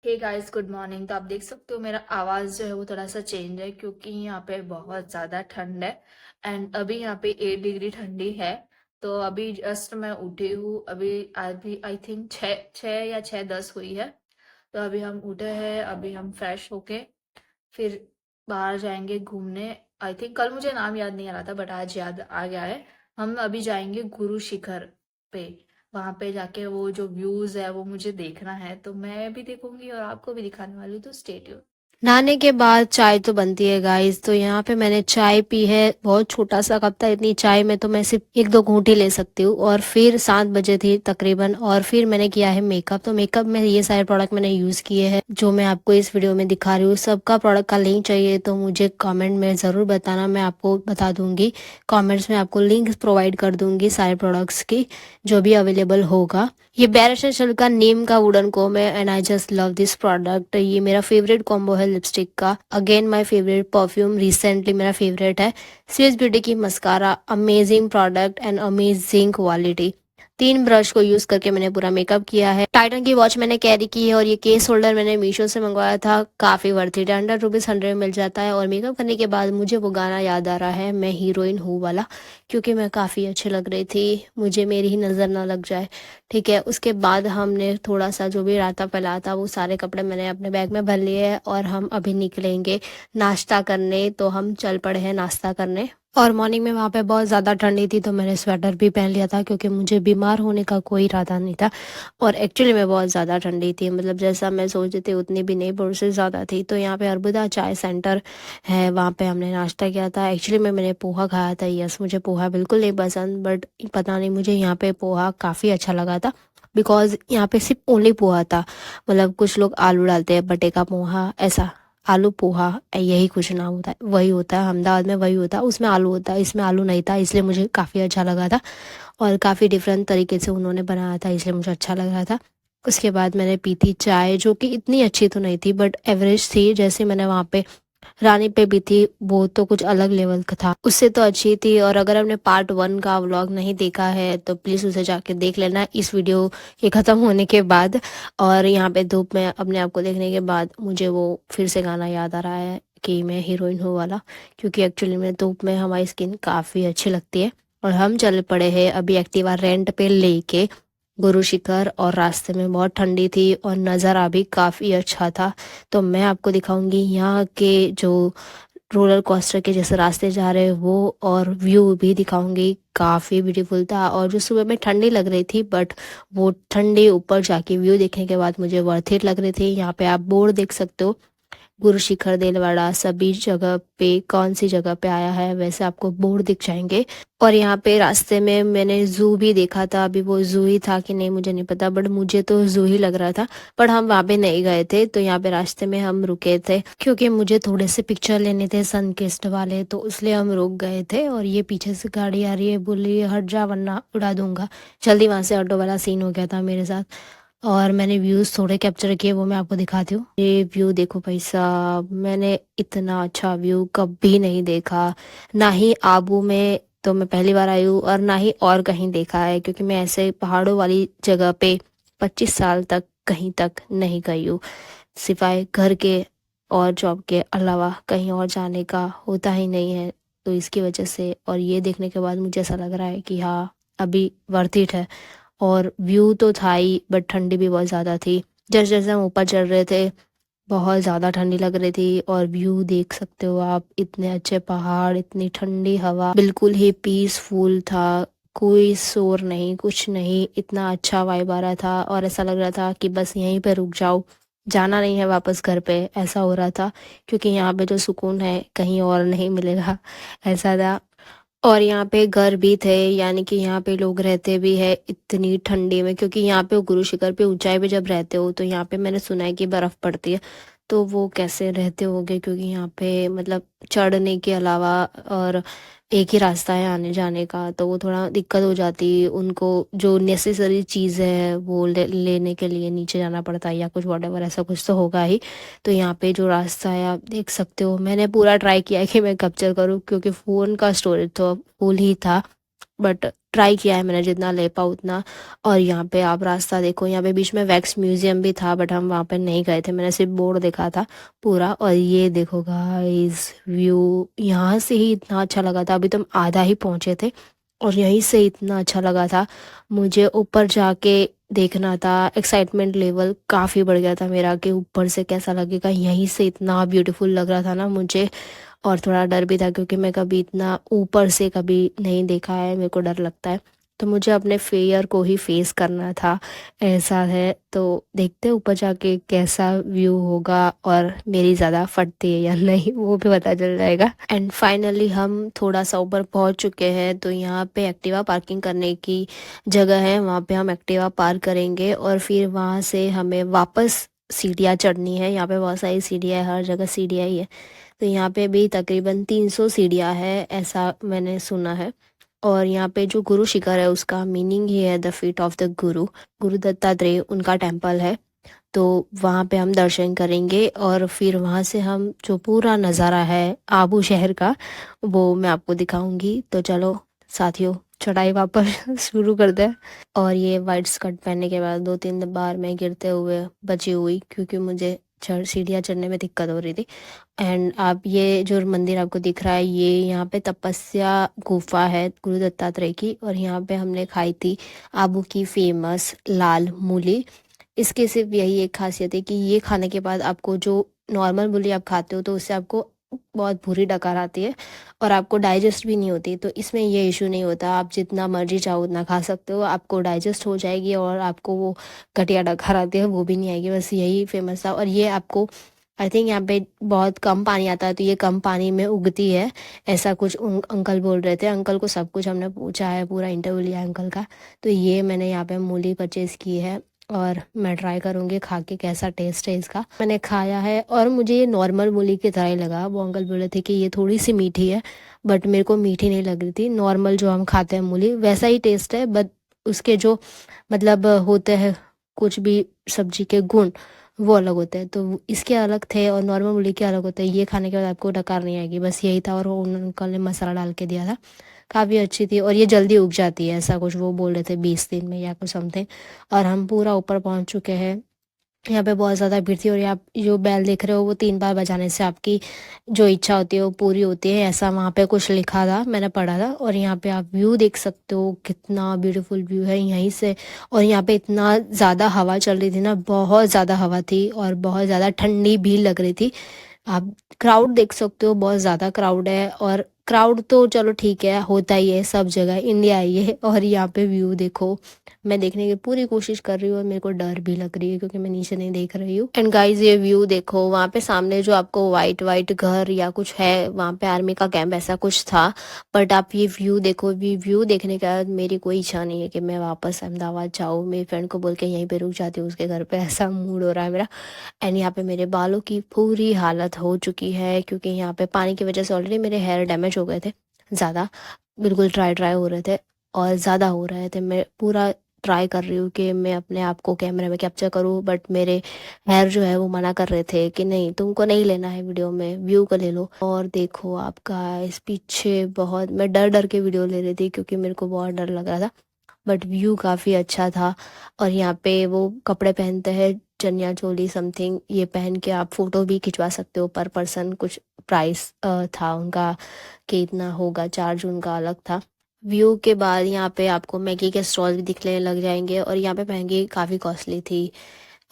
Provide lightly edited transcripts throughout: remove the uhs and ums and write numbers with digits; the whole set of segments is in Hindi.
Hey guys, good morning. तो आप देख सकते हो मेरा आवाज़ जो है वो थोड़ा सा चेंज है क्योंकि यहाँ पे बहुत ज़्यादा ठंड है। एंड अभी यहाँ पे 8 डिग्री ठंडी है। तो अभी जस्ट मैं उठी हूँ। अभी आई थिंक छः छः या 6:10 हुई है। तो अभी हम उठे हैं। अभी हम फ्रेश होके फिर बाहर जाएंगे घूमने। आई थिंक कल मुझे नाम याद नहीं आ रहा था बट आज याद आ गया है। हम अभी जाएंगे गुरु शिखर पे। वहां पे जाके वो जो व्यूज है वो मुझे देखना है, तो मैं भी देखूंगी और आपको भी दिखाने वाली हूँ, तो स्टे ट्यून। नहाने के बाद चाय तो बनती है गाइस। तो यहाँ पे मैंने चाय पी है, बहुत छोटा सा कप था। इतनी चाय में तो मैं सिर्फ एक दो घूंट ही ले सकती हूँ। और फिर 7 बजे थी तकरीबन, और फिर मैंने किया है मेकअप। तो मेकअप में ये सारे प्रोडक्ट मैंने यूज़ किए हैं जो मैं आपको इस वीडियो में दिखा रही हूँ। सबका प्रोडक्ट का लिंक चाहिए तो मुझे कमेंट में ज़रूर बताना, मैं आपको बता दूंगी। कॉमेंट्स में आपको लिंक प्रोवाइड कर दूंगी सारे प्रोडक्ट्स की जो भी अवेलेबल होगा। ये बैरसेंशल का नीम का वुडन कोम है and I just love this product. ये मेरा फेवरेट कॉम्बो है लिपस्टिक का। Again my favourite perfume, recently मेरा फेवरेट है स्विस ब्यूटी की mascara. Amazing product and amazing quality. 3 brush को यूज करके मैंने पूरा मेकअप किया है। टाइटन की वॉच मैंने कैरी की है, और ये केस होल्डर मैंने मीशो से मंगवाया था। काफी वर्थ इट है, 100 रुपीज 100 में मिल जाता है। और मेकअप करने के बाद मुझे वो गाना याद आ रहा है, मैं हीरोइन हूँ वाला, क्योंकि मैं काफी अच्छी लग रही थी। मुझे मेरी ही नजर ना लग जाए। ठीक है, उसके बाद हमने थोड़ा सा जो भी राता फैला था वो सारे कपड़े मैंने अपने बैग में भर लिए हैं, और हम अभी निकलेंगे नाश्ता करने। तो हम चल पड़े हैं नाश्ता करने। और मॉर्निंग में वहाँ पे बहुत ज़्यादा ठंडी थी तो मैंने स्वेटर भी पहन लिया था, क्योंकि मुझे बीमार होने का कोई इरादा नहीं था। और एक्चुअली में बहुत ज़्यादा ठंडी थी, मतलब जैसा मैं सोच रही थी उतनी भी नहीं, पर उससे ज़्यादा थी। तो यहाँ पे अर्बुदा चाय सेंटर है, वहाँ पे हमने नाश्ता किया था। एक्चुअली में मैंने पोहा खाया था। यस, मुझे पोहा बिल्कुल नहीं पसंद, बट पता नहीं मुझे यहाँ पे पोहा काफ़ी अच्छा लगा था। बिकॉज यहाँ पे सिर्फ ओनली पोहा था। मतलब कुछ लोग आलू डालते हैं, बटे का पोहा, ऐसा आलू पोहा, यही कुछ नाम होता है, वही होता है अहमदाबाद में, वही होता है। उसमें आलू होता है, इसमें आलू नहीं था, इसलिए मुझे काफ़ी अच्छा लगा था। और काफ़ी डिफरेंट तरीके से उन्होंने बनाया था, इसलिए मुझे अच्छा लग रहा था। उसके बाद मैंने पी थी चाय, जो कि इतनी अच्छी तो नहीं थी बट एवरेज थी। जैसे मैंने वहाँ पे रानी पे भी थी, वो तो कुछ अलग लेवल का था, उससे तो अच्छी थी। और अगर हमने पार्ट 1 का व्लॉग नहीं देखा है तो प्लीज़ उसे जाके देख लेना इस वीडियो के ख़त्म होने के बाद। और यहाँ पे धूप में अपने आप को देखने के बाद मुझे वो फिर से गाना याद आ रहा है कि मैं हीरोइन हूँ वाला, क्योंकि एक्चुअली में धूप में हमारी स्किन काफ़ी अच्छी लगती है। और हम चल पड़े हैं अभी एक्टिवा रेंट पे लेके गुरु शिखर। और रास्ते में बहुत ठंडी थी और नज़ारा भी काफ़ी अच्छा था। तो मैं आपको दिखाऊंगी यहाँ के जो रोलर कोस्टर के जैसे रास्ते जा रहे हैं वो, और व्यू भी दिखाऊंगी। काफ़ी ब्यूटीफुल था, और जो सुबह में ठंडी लग रही थी बट वो ठंडी ऊपर जाके व्यू देखने के बाद मुझे वर्थ इट लग रही थी। यहाँ पे आप बोर्ड देख सकते हो, गुरु शिखर देलवाड़ा सभी जगह पे, कौन सी जगह पे आया है वैसे आपको बोर्ड दिख जाएंगे। और यहाँ पे रास्ते में मैंने जू भी देखा था। अभी वो जू ही था कि नहीं मुझे नहीं पता, बट मुझे तो जू ही लग रहा था। पर हम वहाँ पे नहीं गए थे, तो यहाँ पे रास्ते में हम रुके थे क्योंकि मुझे थोड़े से पिक्चर लेने थे सनकिस्ट वाले, तो इसलिए हम रुक गए थे। और ये पीछे से गाड़ी आ रही है, बोली हट जा वरना उड़ा दूंगा। जल्दी वहां से ऑटो वाला सीन हो गया था मेरे साथ। और मैंने व्यूज थोड़े कैप्चर किए, वो मैं आपको दिखाती हूँ। ये व्यू देखो भाई साहब, मैंने इतना अच्छा व्यू कभी नहीं देखा। ना ही आबू में, तो मैं पहली बार आई हूँ, और ना ही और कहीं देखा है, क्योंकि मैं ऐसे पहाड़ों वाली जगह पे 25 साल तक कहीं तक नहीं गई हूँ, सिवाय घर के और जॉब के अलावा कहीं और जाने का होता ही नहीं है। तो इसकी वजह से और ये देखने के बाद मुझे ऐसा लग रहा है कि हाँ, अभी वर्थ इट है। और व्यू तो था ही, बट ठंडी भी बहुत ज़्यादा थी। जैसे जैसे हम ऊपर चढ़ रहे थे बहुत ज़्यादा ठंडी लग रही थी। और व्यू देख सकते हो आप, इतने अच्छे पहाड़, इतनी ठंडी हवा, बिल्कुल ही पीसफुल था। कोई शोर नहीं, कुछ नहीं, इतना अच्छा वाइब आ रहा था। और ऐसा लग रहा था कि बस यहीं पे रुक जाओ, जाना नहीं है वापस घर पे, ऐसा हो रहा था। क्योंकि यहाँ पे जो सुकून है कहीं और नहीं मिलेगा, ऐसा था। और यहाँ पे घर भी थे, यानी कि यहाँ पे लोग रहते भी है इतनी ठंडी में, क्योंकि यहाँ पे गुरु शिखर पे ऊंचाई पे जब रहते हो तो यहाँ पे मैंने सुना है कि बर्फ पड़ती है। तो वो कैसे रहते होंगे, क्योंकि यहाँ पे मतलब चढ़ने के अलावा और एक ही रास्ता है आने जाने का, तो वो थोड़ा दिक्कत हो जाती है उनको। जो नेसेसरी चीज़ है वो लेने के लिए नीचे जाना पड़ता है या कुछ वॉटेवर, ऐसा कुछ तो होगा ही। तो यहाँ पे जो रास्ता है आप देख सकते हो, मैंने पूरा ट्राई किया है कि मैं कैप्चर करूँ, क्योंकि फ़ोन का स्टोरेज तो फुल ही था। बट ट्राई किया है मैंने जितना ले पाऊँ उतना। और यहाँ पे आप रास्ता देखो, यहाँ पे बीच में वैक्स म्यूजियम भी था बट हम वहाँ पे नहीं गए थे, मैंने सिर्फ बोर्ड देखा था पूरा। और ये देखो गाइस व्यू यहाँ से ही इतना अच्छा लगा था, अभी तो हम आधा ही पहुँचे थे और यहीं से इतना अच्छा लगा था। मुझे ऊपर जाके देखना था, एक्साइटमेंट लेवल काफ़ी बढ़ गया था मेरा कि ऊपर से कैसा लगेगा। यहीं से इतना ब्यूटीफुल लग रहा था ना मुझे। और थोड़ा डर भी था क्योंकि मैं कभी इतना ऊपर से कभी नहीं देखा है, मेरे को डर लगता है। तो मुझे अपने फेयर को ही फेस करना था, ऐसा है। तो देखते हैं ऊपर जाके कैसा व्यू होगा और मेरी ज़्यादा फटती है या नहीं वो भी पता चल जाएगा। एंड फाइनली हम थोड़ा सा ऊपर पहुंच चुके हैं, तो यहाँ पे एक्टिवा पार्किंग करने की जगह है, वहाँ पे हम एक्टिवा पार्क करेंगे और फिर वहाँ से हमें वापस सीढ़ियाँ चढ़नी है। यहाँ पे बहुत सारी सीढ़ियाँ है, हर जगह सीढ़ियाँ ही है। तो यहाँ पे भी तकरीबन 300 सीढ़ियाँ है ऐसा मैंने सुना है। और यहाँ पे जो गुरु शिखर है उसका मीनिंग ही है द फीट ऑफ द गुरु, गुरु दत्तात्रेय उनका टेम्पल है। तो वहाँ पे हम दर्शन करेंगे और फिर वहाँ से हम जो पूरा नज़ारा है आबू शहर का वो मैं आपको दिखाऊंगी। तो चलो साथियों चढ़ाई वापस शुरू करते हैं। और ये वाइट स्कर्ट पहनने के बाद 2-3 बार मैं गिरते हुए बची हुई क्योंकि मुझे सीढ़ियाँ चढ़ने में दिक्कत हो रही थी। एंड आप ये जो मंदिर आपको दिख रहा है ये यहाँ पे तपस्या गुफा है गुरु दत्तात्रेय की, और यहाँ पे हमने खाई थी आबू की फेमस लाल मूली। इसकी सिर्फ यही एक खासियत है कि ये खाने के बाद आपको जो नॉर्मल मूली आप खाते हो तो उससे आपको बहुत बुरी डकार आती है और आपको डाइजेस्ट भी नहीं होती। तो इसमें ये इशू नहीं होता, आप जितना मर्जी चाहो उतना खा सकते हो, आपको डाइजेस्ट हो जाएगी और आपको वो घटिया डकार आती है वो भी नहीं आएगी। बस यही फेमस था। और ये आपको आई थिंक यहाँ पे बहुत कम पानी आता है तो ये कम पानी में उगती है, ऐसा कुछ अंकल बोल रहे थे। अंकल को सब कुछ हमने पूछा है, पूरा इंटरव्यू लिया अंकल का। तो ये मैंने यहाँ पे मूली परचेज़ की है और मैं ट्राई करूँगी खा के कैसा टेस्ट है इसका। मैंने खाया है और मुझे ये नॉर्मल मूली की तरह ही लगा। वो अंकल बोले थे कि ये थोड़ी सी मीठी है बट मेरे को मीठी नहीं लग रही थी, नॉर्मल जो हम खाते हैं मूली वैसा ही टेस्ट है। बट उसके जो मतलब होते हैं कुछ भी सब्जी के गुण वो अलग होते हैं, तो इसके अलग थे और नॉर्मल मूली के अलग होते हैं। ये खाने के बाद आपको डकार नहीं आएगी, बस यही था। और वो अंकल ने मसाला डाल के दिया था, काफ़ी अच्छी थी। और ये जल्दी उग जाती है ऐसा कुछ वो बोल रहे थे 20 दिन में या कुछ समथिंग। और हम पूरा ऊपर पहुंच चुके हैं। यहाँ पे बहुत ज़्यादा भीड़ थी और यहाँ जो बैल देख रहे हो वो 3 बार बजाने से आपकी जो इच्छा होती है वो पूरी होती है, ऐसा वहाँ पे कुछ लिखा था, मैंने पढ़ा था। और यहाँ पे आप व्यू देख सकते हो, कितना ब्यूटीफुल व्यू है यहीं से। और यहाँ पे इतना ज़्यादा हवा चल रही थी ना, बहुत ज़्यादा हवा थी और बहुत ज़्यादा ठंडी भी लग रही थी। आप क्राउड देख सकते हो, बहुत ज़्यादा क्राउड है। और क्राउड तो चलो ठीक है, होता ही है सब जगह, इंडिया ही है। और यहाँ पे व्यू देखो, मैं देखने की पूरी कोशिश कर रही हूँ और मेरे को डर भी लग रही है क्योंकि मैं नीचे नहीं देख रही हूँ। एंड गाइज ये व्यू देखो, वहाँ पे सामने जो आपको वाइट वाइट घर या कुछ है वहाँ पे आर्मी का कैंप ऐसा कुछ था। बट आप ये व्यू देखो, व्यू देखने के बाद मेरी कोई इच्छा नहीं है कि मैं वापस अहमदाबाद जाऊँ, मेरी फ्रेंड को बोल के यहीं पे रुक जाती हूँ उसके घर पे, ऐसा मूड हो रहा है मेरा। एंड यहाँ पे मेरे बालों की पूरी हालत हो चुकी है क्योंकि यहाँ पे पानी की वजह से ऑलरेडी मेरे हेयर डैमेज हो गए थे ज़्यादा, बिल्कुल ड्राई ड्राई हो रहे थे और ज़्यादा हो रहे थे। मैं पूरा ट्राई कर रही हूँ कि मैं अपने आप को कैमरे में कैप्चर करूँ बट मेरे हेयर जो है वो मना कर रहे थे कि नहीं तुमको नहीं लेना है वीडियो में, व्यू को ले लो। और देखो आपका इस पीछे बहुत मैं डर डर के वीडियो ले रही थी क्योंकि मेरे को बहुत डर लग रहा था, बट व्यू काफ़ी अच्छा था। और यहाँ पे वो कपड़े पहनते हैं चनिया चोली समथिंग, ये पहन के आप फ़ोटो भी खिंचवा सकते हो, पर पर्सन कुछ प्राइस था उनका कि इतना होगा, चार्ज उनका अलग था। व्यू के बाद यहाँ पे आपको मैगी के स्टॉल भी दिखने लग जाएंगे और यहाँ पे महंगी काफ़ी कॉस्टली थी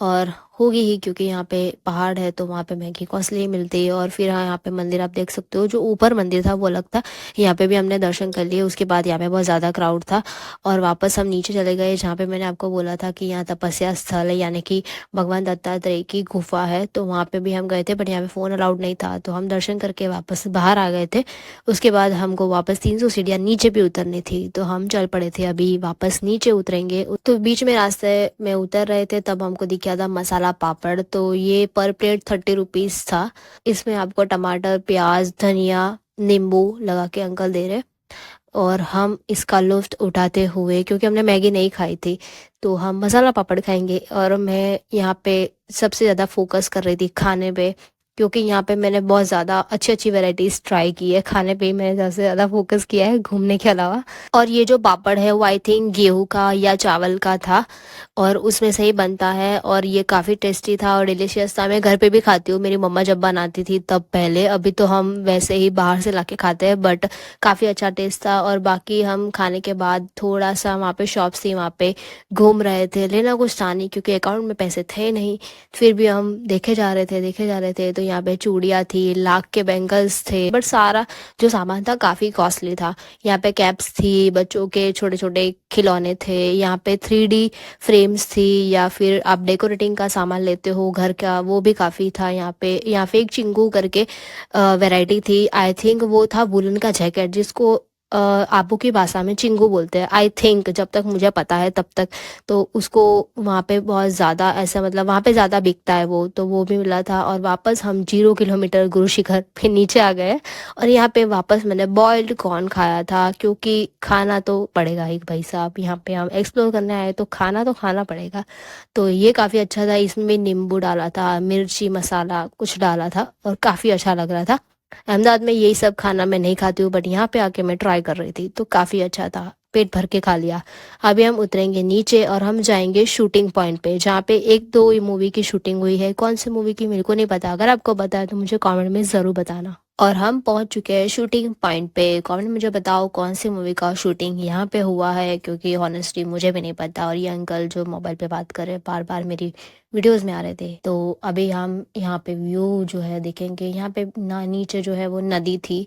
और होगी ही क्योंकि यहाँ पे पहाड़ है तो वहाँ पे महंगी कॉस्टली मिलती है। और फिर हाँ यहाँ पे मंदिर आप देख सकते हो, जो ऊपर मंदिर था वो अलग था, यहाँ पे भी हमने दर्शन कर लिए। उसके बाद यहाँ पे बहुत ज़्यादा क्राउड था और वापस हम नीचे चले गए जहाँ पे मैंने आपको बोला था कि यहाँ तपस्या स्थल है, यानी कि भगवान दत्तात्रेय की गुफा है। तो वहाँ पे भी हम गए थे बट यहाँ पे फ़ोन अलाउड नहीं था तो हम दर्शन करके वापस बाहर आ गए थे। उसके बाद हमको वापस 300 सीढ़ियाँ नीचे भी उतरनी थी तो हम चल पड़े थे अभी वापस नीचे उतरेंगे। तो बीच में रास्ते में उतर रहे थे तब हमको दिखा था मसाला पापड़, तो ये पर प्लेट 30 रुपीज़ था। इसमें आपको टमाटर, प्याज, धनिया, नींबू लगा के अंकल दे रहे और हम इसका लुत्फ उठाते हुए, क्योंकि हमने मैगी नहीं खाई थी तो हम मसाला पापड़ खाएंगे। और मैं यहाँ पे सबसे ज़्यादा फोकस कर रही थी खाने पे क्योंकि यहाँ पे मैंने बहुत ज़्यादा अच्छी अच्छी वैरायटीज़ ट्राई की है। खाने पे ही मैंने सबसे ज़्यादा फोकस किया है घूमने के अलावा। और ये जो पापड़ है वो आई थिंक गेहूं का या चावल का था और उसमें से ही बनता है और ये काफ़ी टेस्टी था और डिलीशियस था। मैं घर पे भी खाती हूँ, मेरी मम्मा जब बनाती थी तब पहले। अभी तो हम वैसे ही बाहर से लाके खाते हैं, बट काफ़ी अच्छा टेस्ट था। और बाकी हम खाने के बाद थोड़ा सा वहाँ पे शॉप्स थी, वहाँ पे घूम रहे थे। लेना कुछ था नहीं क्योंकि अकाउंट में पैसे थे नहीं, फिर भी हम देखे जा रहे थे। तो यहाँ पे चूड़ियाँ थी, लाख के बैंगल्स थे, बट सारा जो सामान था काफ़ी कॉस्टली था। यहाँ पे कैप्स थी, बच्चों के छोटे छोटे खिलौने थे, यहाँ पे 3D फ्रेम्स थी, या फिर आप डेकोरेटिंग का सामान लेते हो घर का, वो भी काफ़ी था यहाँ पे। यहाँ पे एक चिंगू करके वैरायटी थी, आई थिंक वो था वुलन का जैकेट, जिसको आबू की भाषा में चिंगू बोलते हैं आई थिंक, जब तक मुझे पता है तब तक। तो उसको वहाँ पे बहुत ज़्यादा ऐसा मतलब वहाँ पे ज़्यादा बिकता है वो, तो वो भी मिला था। और वापस हम 0 किलोमीटर गुरु शिखर पे नीचे आ गए और यहाँ पे वापस मैंने बॉइल्ड कॉर्न खाया था, क्योंकि खाना तो पड़ेगा ही भाई साहब, यहाँ पे हम एक्सप्लोर करने आए तो खाना पड़ेगा। तो ये काफ़ी अच्छा था, इसमें भी नींबू डाला था, मिर्ची मसाला कुछ डाला था और काफ़ी अच्छा लग रहा था। अहमदाबाद में यही सब खाना मैं नहीं खाती हूँ, बट यहाँ पे आके मैं ट्राई कर रही थी तो काफ़ी अच्छा था, पेट भर के खा लिया। अभी हम उतरेंगे नीचे और हम जाएंगे शूटिंग पॉइंट पे, जहाँ पे 1-2 मूवी की शूटिंग हुई है। कौन सी मूवी की मेरे को नहीं पता, अगर आपको पता है तो मुझे कमेंट में ज़रूर बताना। और हम पहुंच चुके हैं शूटिंग पॉइंट पे। कमेंट में मुझे बताओ कौन सी मूवी का शूटिंग यहाँ पे हुआ है, क्योंकि हॉनेस्टली मुझे भी नहीं पता। और ये अंकल जो मोबाइल पे बात कर रहे बार बार मेरी वीडियोस में आ रहे थे। तो अभी हम यहाँ पे व्यू जो है देखेंगे। यहाँ पे ना नीचे जो है वो नदी थी,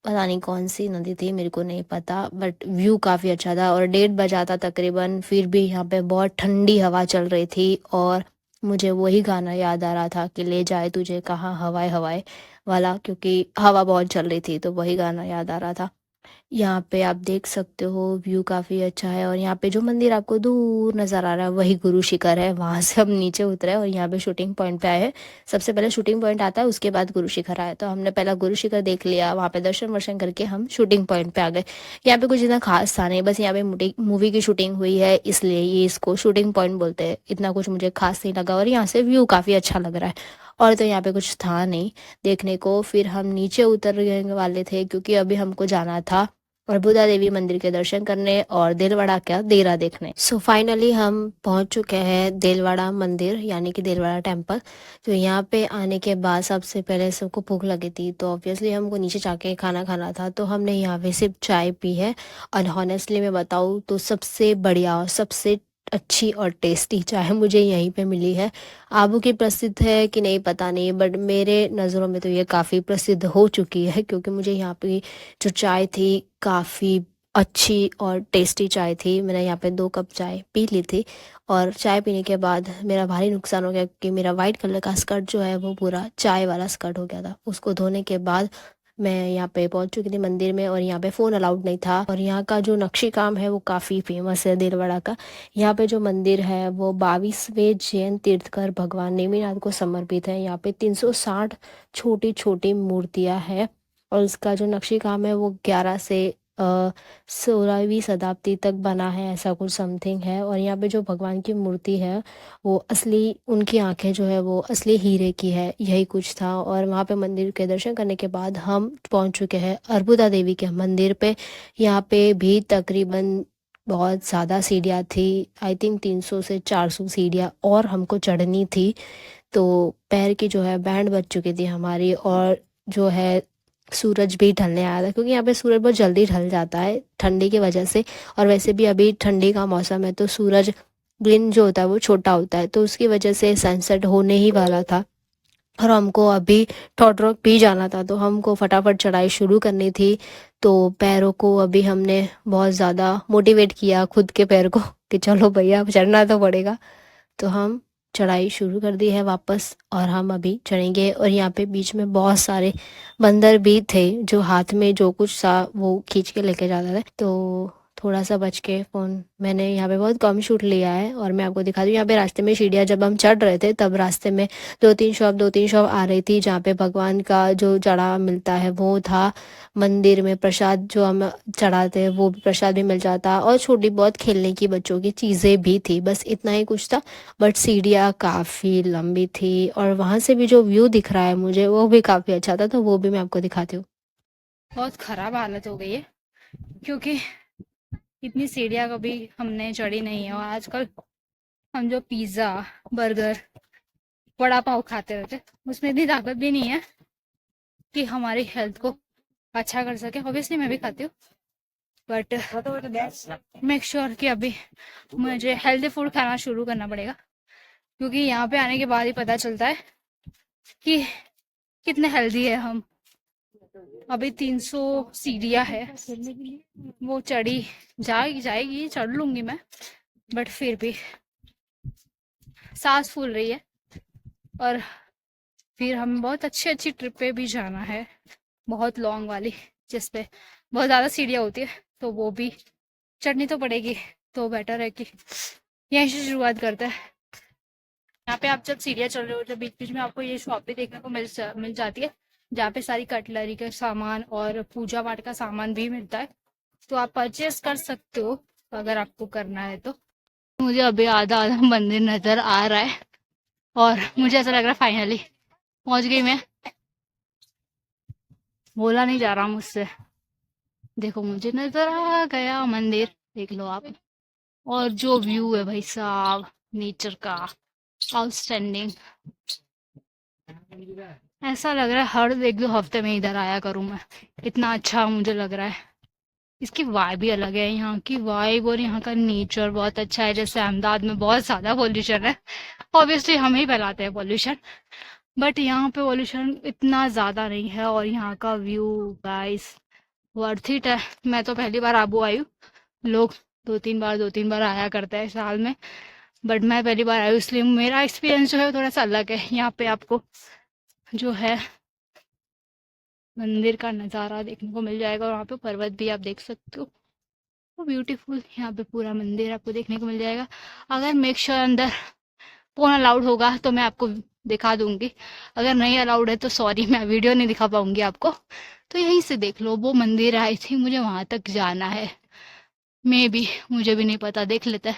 पता नहीं कौन सी नदी थी मेरे को नहीं पता, बट व्यू काफ़ी अच्छा था। और 1:30 बजा था तकरीबन, फिर भी यहाँ पे बहुत ठंडी हवा चल रही थी और मुझे वही गाना याद आ रहा था कि ले जाए तुझे कहाँ हवाए हवाए वाला, क्योंकि हवा बहुत चल रही थी तो वही गाना याद आ रहा था। यहाँ पे आप देख सकते हो व्यू काफ़ी अच्छा है। और यहाँ पे जो मंदिर आपको दूर नज़र आ रहा है वही गुरु शिखर है, वहाँ से हम नीचे उतरे और यहाँ पे शूटिंग पॉइंट पे आए हैं। सबसे पहले शूटिंग पॉइंट आता है, उसके बाद गुरु शिखर आया, तो हमने पहला गुरु शिखर देख लिया, वहाँ पे दर्शन वर्शन करके हम शूटिंग पॉइंट पे आ गए। यहाँ पे कुछ इतना खास था नहीं, बस यहाँ पे मूवी की शूटिंग हुई है इसलिए ये इसको शूटिंग पॉइंट बोलते हैं। इतना कुछ मुझे खास नहीं लगा और यहाँ से व्यू काफ़ी अच्छा लग रहा है। और तो यहाँ पे कुछ था नहीं देखने को। फिर हम नीचे उतरने वाले थे क्योंकि अभी हमको जाना था और बुधा देवी मंदिर के दर्शन करने और देलवाड़ा का देरा देखने। सो फाइनली हम पहुंच चुके हैं देलवाड़ा मंदिर यानी कि देलवाड़ा टेम्पल। तो यहाँ पे आने के बाद सबसे पहले सबको भूख लगी थी, तो ऑब्वियसली हमको नीचे जाके खाना खाना था, तो हमने यहाँ पे सिर्फ चाय पी है। और हॉनेस्टली मैं बताऊँ तो सबसे बढ़िया और सबसे अच्छी और टेस्टी चाय मुझे यहीं पे मिली है। आबू की प्रसिद्ध है कि नहीं पता नहीं, बट मेरे नज़रों में तो ये काफ़ी प्रसिद्ध हो चुकी है, क्योंकि मुझे यहाँ पे जो चाय थी काफ़ी अच्छी और टेस्टी चाय थी। मैंने यहाँ पे 2 कप चाय पी ली थी और चाय पीने के बाद मेरा भारी नुकसान हो गया कि मेरा वाइट कलर का स्कर्ट जो है वो पूरा चाय वाला स्कर्ट हो गया था। उसको धोने के बाद मैं यहाँ पे पहुँच चुकी थी मंदिर में और यहाँ पे फ़ोन अलाउड नहीं था। और यहाँ का जो नक्शी काम है वो काफ़ी फेमस है देलवाड़ा का। यहाँ पे जो मंदिर है वो 22वें जैन तीर्थकर भगवान नेमिनाथ को समर्पित है। यहाँ पे 360 छोटी छोटी मूर्तियाँ हैं और इसका जो नक्शी काम है वो 11 से 16वीं शताब्दी तक बना है, ऐसा कुछ समथिंग है। और यहाँ पे जो भगवान की मूर्ति है वो असली, उनकी आंखें जो है वो असली हीरे की है, यही कुछ था। और वहाँ पे मंदिर के दर्शन करने के बाद हम पहुँच चुके हैं अर्बुदा देवी के मंदिर पे। यहाँ पे भी तकरीबन बहुत ज़्यादा सीढ़ियाँ थी, आई थिंक 300 से 400 सीढ़ियाँ और हमको चढ़नी थी। तो पैर की जो है बैंड बज चुकी थी हमारी। और जो है सूरज भी ढलने आया था, क्योंकि यहाँ पे सूरज बहुत जल्दी ढल जाता है ठंडी की वजह से। और वैसे भी अभी ठंडी का मौसम है तो सूरज ग्लिन जो होता है वो छोटा होता है, तो उसकी वजह से सनसेट होने ही वाला था। और हमको अभी टॉडरॉक भी जाना था, तो हमको फटाफट चढ़ाई शुरू करनी थी। तो पैरों को अभी हमने बहुत ज़्यादा मोटिवेट किया खुद के पैर को कि चलो भैया अब चढ़ना तो पड़ेगा। तो हम चढ़ाई शुरू कर दी है वापस और हम अभी चढ़ेंगे। और यहाँ पे बीच में बहुत सारे बंदर भी थे जो हाथ में जो कुछ सा वो खींच के लेके जाते थे। तो थोड़ा सा बच के फ़ोन मैंने यहाँ पे बहुत कम शूट लिया है। और मैं आपको दिखा दूँ, यहाँ पे रास्ते में सीढ़ियाँ जब हम चढ़ रहे थे तब रास्ते में दो तीन शॉप आ रही थी जहाँ पे भगवान का जो चढ़ावा मिलता है वो था। मंदिर में प्रसाद जो हम चढ़ाते हैं वो भी प्रसाद भी मिल जाता, और छोटी बहुत खेलने की बच्चों की चीज़ें भी थी, बस इतना ही कुछ था। बट सीढ़ियाँ काफ़ी लंबी थी और वहाँ से भी जो व्यू दिख रहा है मुझे वो भी काफ़ी अच्छा था, तो वो भी मैं आपको दिखाती हूँ। बहुत ख़राब हालत हो गई है क्योंकि इतनी सीढ़ियाँ कभी हमने चढ़ी नहीं है। और आजकल हम जो पिज़्ज़ा, बर्गर, वड़ा पाव खाते रहते उसमें इतनी ताकत भी नहीं है कि हमारी हेल्थ को अच्छा कर सके। ऑब्वियसली मैं भी खाती हूँ, बट मेक श्योर कि अभी मुझे हेल्दी फूड खाना शुरू करना पड़ेगा, क्योंकि यहाँ पे आने के बाद ही पता चलता है कि कितने हेल्दी है हम। अभी 300 सीढ़ियाँ है, वो चढ़ी जाएगी, चढ़ लूंगी मैं, बट फिर भी सांस फूल रही है। और फिर हमें बहुत अच्छी ट्रिप पे भी जाना है, बहुत लॉन्ग वाली, जिस पे बहुत ज़्यादा सीढ़ियाँ होती है, तो वो भी चढ़नी तो पड़ेगी। तो बेटर है कि यहीं से शुरुआत करते हैं। यहाँ पे आप जब सीढ़ियाँ चल रहे हो, जब बीच बीच में आपको ये शॉप भी देखने को मिल जाती है, जहाँ पे सारी कटलरी का सामान और पूजा पाठ का सामान भी मिलता है, तो आप परचेस कर सकते हो अगर आपको करना है तो। मुझे अभी आधा आधा मंदिर नजर आ रहा है और मुझे ऐसा लग रहा है फाइनली पहुंच गई मैं। बोला नहीं जा रहा मुझसे। देखो मुझे नजर आ गया मंदिर, देख लो आप। और जो व्यू है भाई साहब नेचर का, आउटस्टैंडिंग। ऐसा लग रहा है हर 1-2 हफ्ते में इधर आया करूं मैं, इतना अच्छा मुझे लग रहा है। इसकी वाइब भी अलग है, यहाँ की वाइब और यहाँ का नेचर बहुत अच्छा है। जैसे अहमदाबाद में बहुत ज्यादा पॉल्यूशन है, ऑब्वियसली हम ही फैलाते हैं पॉल्यूशन, बट यहाँ पे पॉल्यूशन इतना ज्यादा नहीं है। और यहाँ का व्यू गाइस वर्थ इट है। मैं तो पहली बार आबू आई हूँ, लोग दो तीन बार आया करते हैं साल में, बट मैं पहली बार आई हूँ, इसलिए मेरा एक्सपीरियंस जो है थोड़ा सा अलग है। यहाँ पे आपको जो है मंदिर का नज़ारा देखने को मिल जाएगा, और वहाँ पे पर्वत भी आप देख सकते हो, वो ब्यूटीफुल। यहाँ पे पूरा मंदिर आपको देखने को मिल जाएगा। अगर मेक श्योर अंदर फोन अलाउड होगा तो मैं आपको दिखा दूंगी, अगर नहीं अलाउड है तो सॉरी, मैं वीडियो नहीं दिखा पाऊंगी आपको। तो यहीं से देख लो, वो मंदिर आई थी, मुझे वहां तक जाना है। मे बी, मुझे भी नहीं पता, देख लेते हैं।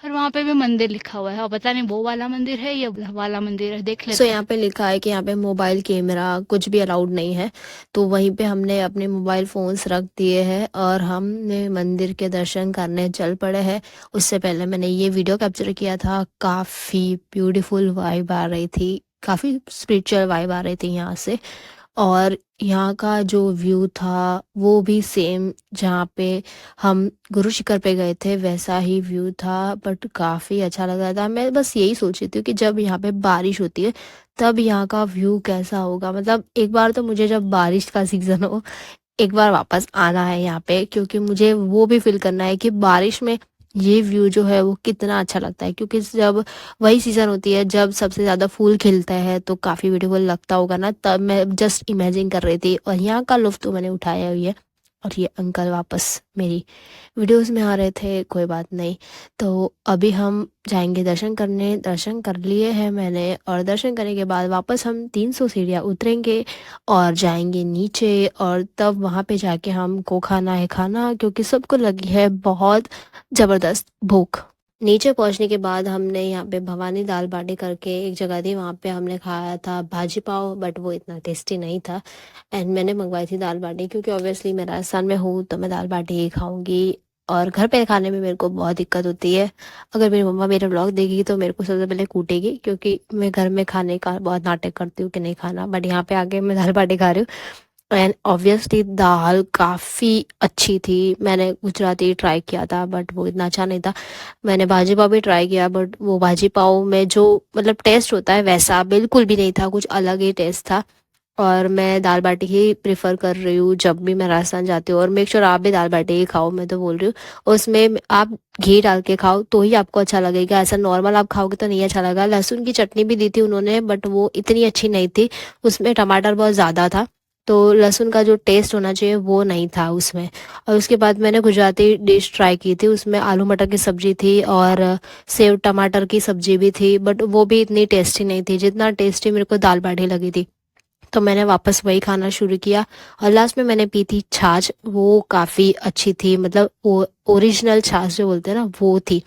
और वहां पे भी मंदिर लिखा हुआ है, और पता नहीं वो वाला मंदिर है या वाला मंदिर है, देख लेते हैं। यहाँ पे लिखा है कि यहाँ पे मोबाइल कैमरा कुछ भी अलाउड नहीं है, तो वहीं पे हमने अपने मोबाइल फोन्स रख दिए हैं और हमने मंदिर के दर्शन करने चल पड़े हैं। उससे पहले मैंने ये वीडियो कैप्चर किया था, काफ़ी ब्यूटीफुल वाइब आ रही थी, काफ़ी स्पिरिचुअल वाइब आ रही थी यहाँ से। और यहाँ का जो व्यू था वो भी सेम जहाँ पे हम गुरु शिखर पे गए थे वैसा ही व्यू था, बट काफ़ी अच्छा लग रहा था। मैं बस यही सोच रही थी कि जब यहाँ पे बारिश होती है तब यहाँ का व्यू कैसा होगा। मतलब एक बार तो मुझे जब बारिश का सीज़न हो, एक बार वापस आना है यहाँ पे, क्योंकि मुझे वो भी फील करना है कि बारिश में ये व्यू जो है वो कितना अच्छा लगता है। क्योंकि जब वही सीज़न होती है जब सबसे ज़्यादा फूल खिलता है तो काफ़ी ब्यूटीफुल लगता होगा ना, तब मैं जस्ट इमेजिन कर रही थी। और यहाँ का लुत्फ़ तो मैंने उठाया हुई है। और ये अंकल वापस मेरी वीडियोस में आ रहे थे, कोई बात नहीं। तो अभी हम जाएंगे दर्शन करने, दर्शन कर लिए हैं मैंने, और दर्शन करने के बाद वापस हम 300 सीढ़ियाँ उतरेंगे और जाएंगे नीचे, और तब वहाँ पे जाके हमको खाना है खाना, क्योंकि सबको लगी है बहुत ज़बरदस्त भूख। नीचे पहुंचने के बाद हमने यहाँ पे भवानी दाल बाटी करके एक जगह थी, वहाँ पे हमने खाया था भाजी पाव, बट वो इतना टेस्टी नहीं था। एंड मैंने मंगवाई थी दाल बाटी, क्योंकि ऑब्वियसली मैं राजस्थान में हूँ तो मैं दाल बाटी ही खाऊंगी। और घर पे खाने में मेरे को बहुत दिक्कत होती है। अगर मेरी मम्मा मेरा व्लॉग देखेगी तो मेरे को सबसे पहले कूटेगी, क्योंकि मैं घर में खाने का बहुत नाटक करती हूँ कि नहीं खाना। बट यहाँ पे आके मैं दाल बाटी खा रही हूँ, एंड ऑब्वियसली दाल काफ़ी अच्छी थी। मैंने गुजराती ट्राई किया था बट वो इतना अच्छा नहीं था। मैंने भाजी पाव भी ट्राई किया, बट वो भाजी पाव में जो मतलब टेस्ट होता है वैसा बिल्कुल भी नहीं था, कुछ अलग ही टेस्ट था। और मैं दाल बाटी ही प्रेफर कर रही हूँ जब भी मैं राजस्थान जाती हूँ। और मेक श्योर आप भी दाल बाटी ही खाओ, मैं तो बोल रही हूँ। उसमें आप घी डाल के खाओ तो ही आपको अच्छा लगेगा, ऐसा नॉर्मल आप खाओगे तो नहीं अच्छा लगेगा। लहसुन की चटनी भी दी थी उन्होंने, बट वो इतनी अच्छी नहीं थी, उसमें टमाटर बहुत ज़्यादा था। तो लहसुन का जो टेस्ट होना चाहिए वो नहीं था उसमें। और उसके बाद मैंने गुजराती डिश ट्राई की थी, उसमें आलू मटर की सब्ज़ी थी और सेव टमाटर की सब्ज़ी भी थी, बट वो भी इतनी टेस्टी नहीं थी जितना टेस्टी मेरे को दाल बाटी लगी थी। तो मैंने वापस वही खाना शुरू किया और लास्ट में मैंने पी थी छाछ, वो काफ़ी अच्छी थी, मतलब वो ओरिजिनल छाछ जो बोलते हैं ना वो थी।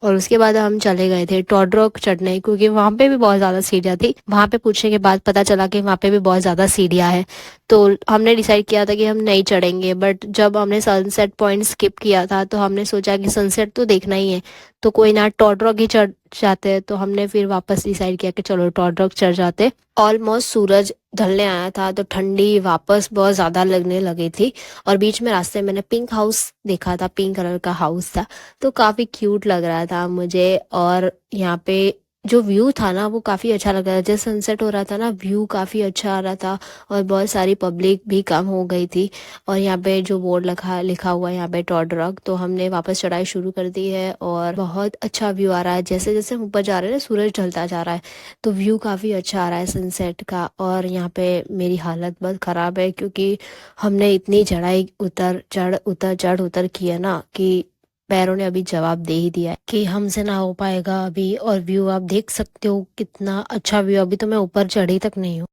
और उसके बाद हम चले गए थे टोड्रॉक चढ़ने, क्योंकि वहाँ पे भी बहुत ज़्यादा सीढ़ियाँ थी। वहाँ पे पूछने के बाद पता चला कि वहाँ पे भी बहुत ज़्यादा सीढ़ियाँ हैं। तो हमने डिसाइड किया था कि हम नहीं चढ़ेंगे, बट जब हमने सनसेट पॉइंट स्किप किया था तो हमने सोचा कि सनसेट तो देखना ही है, तो कोई ना टोड्रॉक ही चढ़ जाते हैं। तो हमने फिर वापस डिसाइड किया कि चलो टोड्रॉक चढ़ जाते। ऑलमोस्ट सूरज ढलने आया था तो ठंडी वापस बहुत ज़्यादा लगने लगी थी। और बीच में रास्ते में मैंने पिंक हाउस देखा था, पिंक कलर का हाउस था, तो काफ़ी क्यूट लग रहा था मुझे। और यहाँ पे जो व्यू था ना वो काफ़ी अच्छा लग रहा था, जैसे सनसेट हो रहा था ना व्यू काफ़ी अच्छा आ रहा था। और बहुत सारी पब्लिक भी कम हो गई थी। और यहाँ पे जो बोर्ड लिखा लिखा हुआ है यहाँ पे टोड्रॉक, तो हमने वापस चढ़ाई शुरू कर दी है और बहुत अच्छा व्यू आ रहा है। जैसे जैसे हम ऊपर जा रहे हैं ना सूरज ढलता जा रहा है, तो व्यू काफ़ी अच्छा आ रहा है सनसेट का। और यहाँ पे मेरी हालत बहुत ख़राब है क्योंकि हमने इतनी चढ़ाई उतर उतर की है ना कि पैरों ने अभी जवाब दे ही दिया है कि हमसे ना हो पाएगा अभी। और व्यू आप देख सकते हो कितना अच्छा व्यू, अभी तो मैं ऊपर चढ़ी तक नहीं हूँ।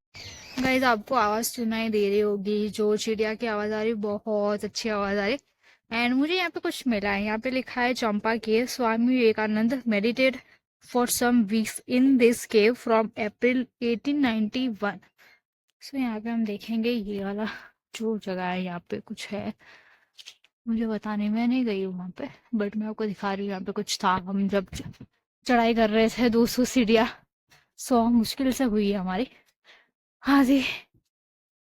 गाइस आपको आवाज़ सुनाई दे रही होगी, जो चिड़िया की आवाज़ आ रही, बहुत अच्छी आवाज़ आ रही। एंड मुझे यहाँ पे कुछ मिला है, यहाँ पे लिखा है Champa cave, Swami Vivekananda meditated for some weeks in this cave from April 1891। So यहाँ पे हम देखेंगे ये वाला जो जगह है, यहाँ पे कुछ है, मुझे पता नहीं, मैं नहीं गई हूँ वहाँ पे, बट मैं आपको दिखा रही हूँ। यहाँ पे कुछ था, हम जब चढ़ाई कर रहे थे 200 सीढ़ियाँ, 100 मुश्किल से हुई है हमारी। हाँ जी,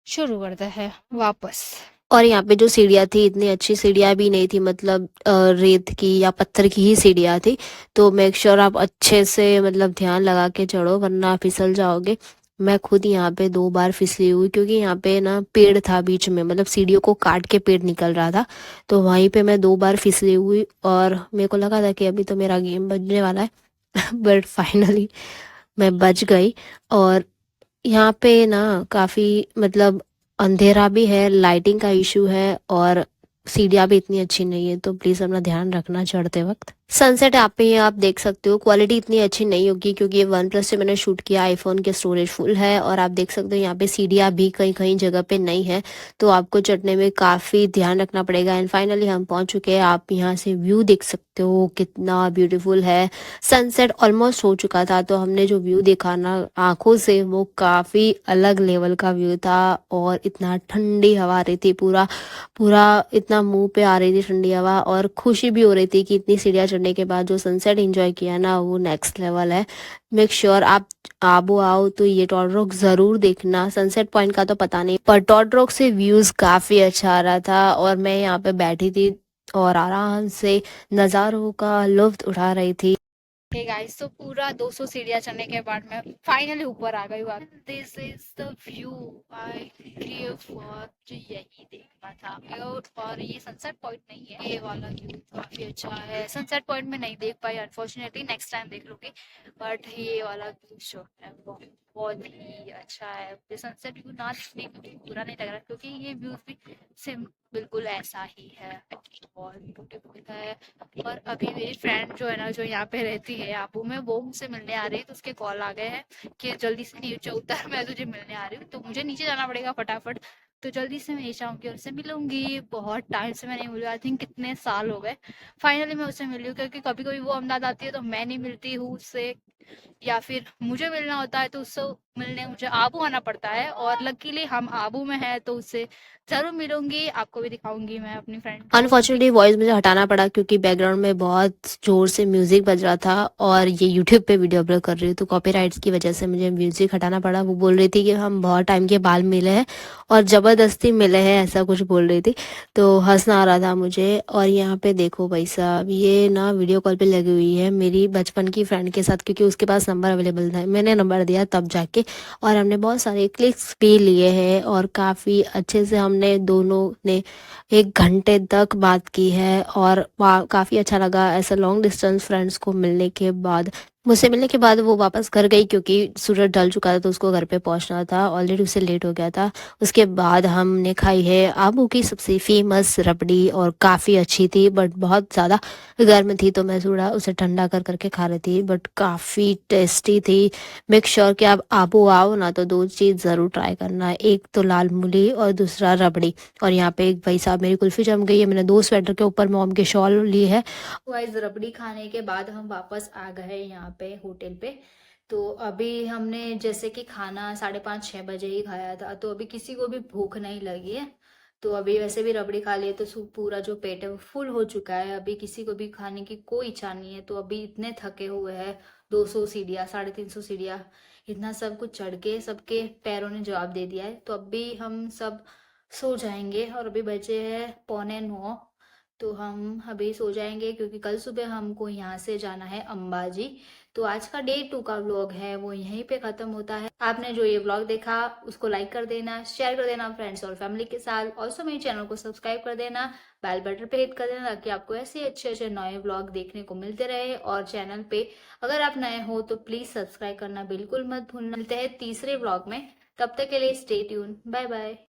शुरू करते हैं वापस। और यहाँ पे जो सीढ़ियाँ थी इतनी अच्छी सीढ़ियाँ भी नहीं थी, मतलब रेत की या पत्थर की ही सीढ़ियाँ थी। तो मेक श्योर आप अच्छे से मतलब ध्यान लगा के चढ़ो वरना फिसल जाओगे। मैं खुद यहाँ पे 2 बार फिसली हुई क्योंकि यहाँ पे ना पेड़ था बीच में, मतलब सीढ़ियों को काट के पेड़ निकल रहा था। तो वहीं पे मैं 2 बार फिसली हुई और मेरे को लगा था कि अभी तो मेरा गेम बजने वाला है बट फाइनली मैं बच गई। और यहाँ पे ना काफ़ी मतलब अंधेरा भी है, लाइटिंग का इशू है और सीढ़ियाँ भी इतनी अच्छी नहीं है, तो प्लीज़ अपना ध्यान रखना चढ़ते वक्त। सनसेट आप पे ही आप देख सकते हो, क्वालिटी इतनी अच्छी नहीं होगी क्योंकि ये वन प्लस से मैंने शूट किया, आईफोन के स्टोरेज फुल है। और आप देख सकते हो यहाँ पे सीढ़ियाँ भी कहीं कहीं जगह पे नहीं है, तो आपको चढ़ने में काफ़ी ध्यान रखना पड़ेगा। एंड फाइनली हम पहुँच चुके हैं, आप यहाँ से व्यू देख सकते हो कितना ब्यूटीफुल है। सनसेट ऑलमोस्ट हो चुका था तो हमने जो व्यू देखा ना आंखों से वो काफ़ी अलग लेवल का व्यू था। और इतना ठंडी हवा आ रही थी, पूरा पूरा इतना मुंह पे आ रही थी ठंडी हवा। और खुशी भी हो रही थी कि इतनी सीढ़ियाँ चढ़ने के बाद जो सनसेट एंजॉय किया ना वो नेक्स्ट लेवल है। मेक श्योर आप आबू आओ तो ये टॉडरॉक ज़रूर देखना। सनसेट पॉइंट का तो पता नहीं, पर टॉडरॉक से व्यूज़ काफ़ी अच्छा आ रहा था और मैं यहाँ पे बैठी थी और आराम से नज़ारों का लुत्फ उठा रही थी। हे गाइस, तो पूरा 200 सीढ़ियाँ चढ़ने के बाद मैं फाइनली ऊपर आ गई हूँ। This is the view I clear for, जो यही देखना था। और ये सनसेट पॉइंट नहीं है, ये वाला व्यू काफी अच्छा है। सनसेट पॉइंट में नहीं देख पाई अनफॉर्चुनेटली, नेक्स्ट टाइम देख लूंगी। बट ये वाला व्यू जो है वो बहुत ही अच्छा है। सनसेट व्यू ना देखने में भी बुरा नहीं लग रहा क्योंकि ये व्यू भी सेम बिल्कुल ऐसा ही है, बहुत ब्यूटीफुल है। और अभी मेरी फ्रेंड जो है ना, जो यहाँ पे रहती है आबू में, वो मुझसे मिलने आ रही है। तो उसके कॉल आ गए हैं कि जल्दी से नीचे उतर, मैं तुझे मिलने आ रही हूँ। तो मुझे नीचे जाना पड़ेगा फटाफट, तो जल्दी से मैं नीचे आऊंगी और उससे मिलूंगी। बहुत टाइम से मैं नहीं मिली, आई थिंक कितने साल हो गए। फाइनली मैं उससे मिली हूँ क्योंकि कभी कभी वो अहमदाबाद आती है तो मैं नहीं मिलती हूँ उससे, या फिर मुझे मिलना होता है तो उससे मिलने मुझे आबू आना पड़ता है। और लकीली हम आबू में है तो उससे जरूर मिलूंगी, आपको भी दिखाऊंगी मैं अपनी फ्रेंड को। अनफॉर्चुनेटली वॉइस मुझे हटाना पड़ा क्योंकि बैकग्राउंड में बहुत जोर से म्यूजिक बज रहा था और ये यूट्यूब पे वीडियो अपलोड कर रही हूँ, तो कॉपीराइट्स की वजह से मुझे म्यूजिक हटाना पड़ा। वो बोल रही थी कि हम बहुत टाइम के बाद मिले हैं और ज़बरदस्ती मिले हैं, ऐसा कुछ बोल रही थी, तो हंसना आ रहा था मुझे। और यहाँ पे देखो भाई साहब, ये ना वीडियो कॉल पे लगी हुई है मेरी बचपन की फ्रेंड के साथ क्योंकि उसके पास नंबर अवेलेबल था, मैंने नंबर दिया तब जाके। और हमने बहुत सारे क्लिक्स भी लिए हैं और काफ़ी अच्छे से हमने दोनों ने 1 घंटे तक बात की है। और काफ़ी अच्छा लगा ऐसा लॉन्ग डिस्टेंस फ्रेंड्स को मिलने के बाद। मुझसे मिलने के बाद वो वापस घर गई क्योंकि सूरज ढल चुका था तो उसको घर पे पहुंचना था, ऑलरेडी उसे लेट हो गया था। उसके बाद हमने खाई है आबू की सबसे फेमस रबड़ी और काफ़ी अच्छी थी, बट बहुत ज़्यादा गर्म थी तो मैं थोड़ा उसे ठंडा कर करके खा रही थी, बट काफ़ी टेस्टी थी। मेक श्योर कि आप आबू आओ ना तो दो चीज़ ज़रूर ट्राई करना, एक तो लाल मूली और दूसरा रबड़ी। और यहाँ पे एक भाई साहब मेरी कुल्फ़ी जम गई है, मैंने 2 स्वेटर के ऊपर मॉम की शॉल ली है। गाइस रबड़ी खाने के बाद हम वापस आ गए यहाँ पे होटल पे। तो अभी हमने जैसे कि खाना 5:30-6 बजे ही खाया था, तो अभी किसी को भी भूख नहीं लगी है। तो अभी वैसे भी रबड़ी खा लिए तो पूरा जो पेट है वो फुल हो चुका है, अभी किसी को भी खाने की कोई इच्छा नहीं है। तो अभी इतने थके हुए हैं, 200 सीढ़ियाँ 350 सीढ़ियाँ इतना सब कुछ चढ़ के सबके पैरों ने जवाब दे दिया है। तो अभी हम सब सो जाएंगे और अभी बजे है 8:45। तो हम अभी सो जाएंगे क्योंकि कल सुबह हमको यहाँ से जाना है अंबाजी। तो आज का डे 2 का व्लॉग है वो यहीं पे खत्म होता है। आपने जो ये व्लॉग देखा उसको लाइक कर देना, शेयर कर देना फ्रेंड्स और फैमिली के साथ। ऑल्सो मेरे चैनल को सब्सक्राइब कर देना, बेल बटन पे हिट कर देना ताकि आपको ऐसे अच्छे अच्छे नए व्लॉग देखने को मिलते रहे। और चैनल पे अगर आप नए हो तो प्लीज सब्सक्राइब करना बिल्कुल मत भूलना। मिलते हैं तीसरे व्लॉग में, तब तक के लिए स्टे ट्यून, बाय बाय।